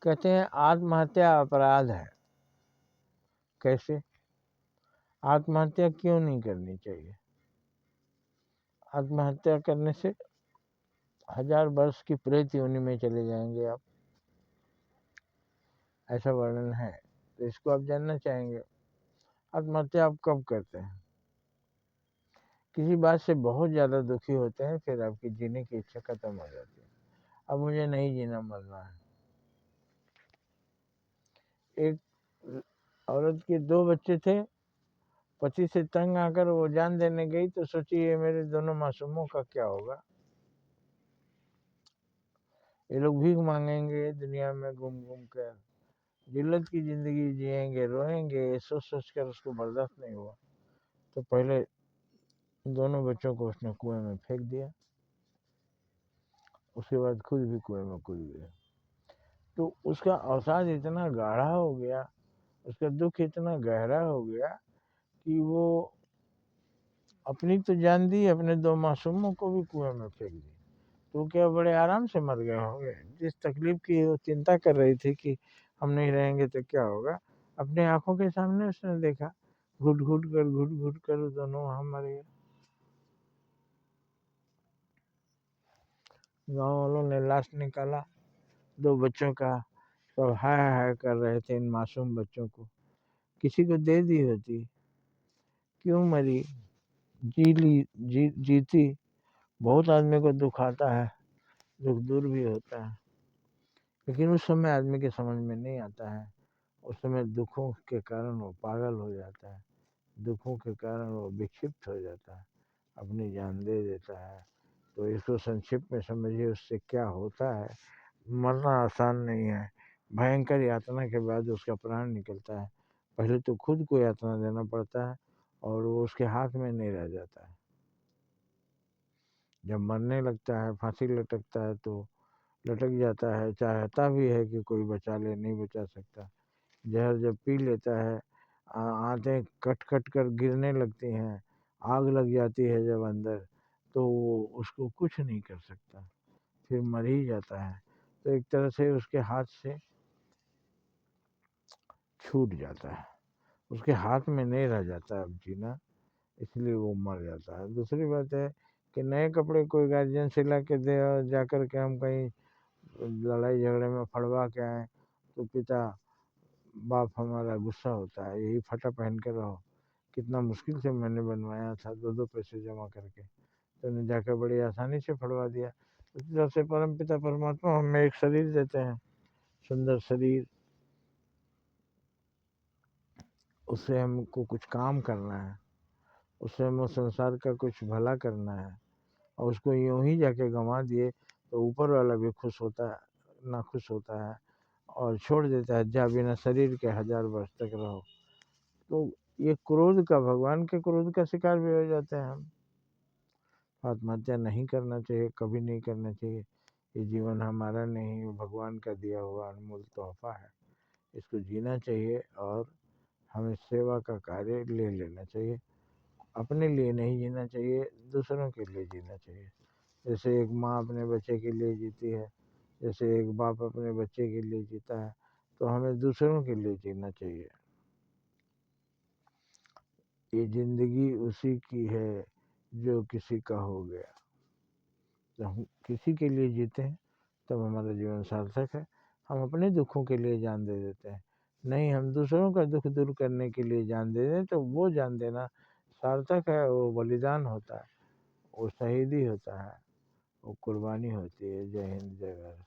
कहते हैं आत्महत्या अपराध है। कैसे? आत्महत्या क्यों नहीं करनी चाहिए? आत्महत्या करने से 1000 वर्ष की प्रेत योनि में चले जाएंगे आप, ऐसा वर्णन है। तो इसको आप जानना चाहेंगे। आत्महत्या आप कब करते हैं? किसी बात से बहुत ज़्यादा दुखी होते हैं, फिर आपकी जीने की इच्छा खत्म हो जाती है। अब मुझे नहीं जीना, मरना है। एक औरत के 2 बच्चे थे, पति से तंग आकर वो जान देने गई, तो सोचिए मेरे दोनों मासूमों का क्या होगा। ये लोग भीख मांगेंगे दुनिया में घूम घूम कर, जिल्लत की ज़िंदगी जिएंगे, रोएंगे। सोच सोच कर उसको बर्दाश्त नहीं हुआ, तो पहले दोनों बच्चों को उसने कुएं में फेंक दिया। उसके बाद खुद भी कुएं में कूद गया। तो उसका अवसाद इतना गाढ़ा हो गया, उसका दुख इतना गहरा हो गया कि वो अपनी तो जान दी, अपने 2 मासूमों को भी कुएं में फेंक दी। तो क्या बड़े आराम से मर गए होंगे? जिस तकलीफ की वो चिंता कर रही थी कि हम नहीं रहेंगे तो क्या होगा, अपने आंखों के सामने उसने देखा, घुट घुट कर दोनों वहां मर गए। गाँव वालों ने लाश निकाला 2 बच्चों का, सब हाय हाय कर रहे थे इन मासूम बच्चों को। किसी को दे दी होती, क्यों मरी? जीती। बहुत आदमी को दुख आता है, दुख दूर भी होता है, लेकिन उस समय आदमी के समझ में नहीं आता है। उस समय दुखों के कारण वो पागल हो जाता है, दुखों के कारण वो विक्षिप्त हो जाता है, अपनी जान दे देता है। तो इसको संक्षिप्त में समझिए, उससे क्या होता है। मरना आसान नहीं है। भयंकर यातना के बाद उसका प्राण निकलता है। पहले तो खुद को यातना देना पड़ता है और वो उसके हाथ में नहीं रह जाता है। जब मरने लगता है, फांसी लटकता है, तो लटक जाता है, चाहता भी है कि कोई बचा ले, नहीं बचा सकता। जहर जब पी लेता है, आंतें कट कट कर गिरने लगती हैं, आग लग जाती है जब अंदर, तो वो उसको कुछ नहीं कर सकता, फिर मर ही जाता है। तो एक तरह से उसके हाथ से छूट जाता है, उसके हाथ में नहीं रह जाता अब जीना, इसलिए वो मर जाता है। दूसरी बात है कि नए कपड़े कोई गार्जियन सिला के दे और जाकर के हम कहीं लड़ाई झगड़े में फड़वा के आए, तो पिता बाप हमारा गुस्सा होता है, यही फटा पहन के रहो। कितना मुश्किल से मैंने बनवाया था, 2 पैसे जमा करके, तूने जाकर बड़ी आसानी से फड़वा दिया। उसी तरह से परम पिता परमात्मा हमें एक शरीर देते हैं, सुंदर शरीर, उससे हमको कुछ काम करना है, उससे हमें संसार का कुछ भला करना है, और उसको यूं ही जाके गंवा दिए तो ऊपर वाला भी खुश होता है, नाखुश होता है और छोड़ देता है, जा बिना शरीर के 1000 वर्ष तक रहो। तो ये क्रोध का, भगवान के क्रोध का शिकार भी हो जाते हैं हम। आत्महत्या नहीं करना चाहिए, कभी नहीं करना चाहिए। ये जीवन हमारा नहीं, भगवान का दिया हुआ अनमोल तोहफा है, इसको जीना चाहिए और हमें सेवा का कार्य ले लेना चाहिए। अपने लिए नहीं जीना चाहिए, दूसरों के लिए जीना चाहिए। जैसे एक माँ अपने बच्चे के लिए जीती है, जैसे एक बाप अपने बच्चे के लिए जीता है, तो हमें दूसरों के लिए जीना चाहिए। ये ज़िंदगी उसी की है जो किसी का हो गया। जब हम किसी के लिए जीते हैं तब हमारा जीवन सार्थक है। हम अपने दुखों के लिए जान दे देते हैं, नहीं हम दूसरों का दुख दूर करने के लिए जान दे दें, तो वो जान देना सार्थक है, वो बलिदान होता है, वो शहीदी होता है, वो कुर्बानी होती है। जय हिंद, जय भारत।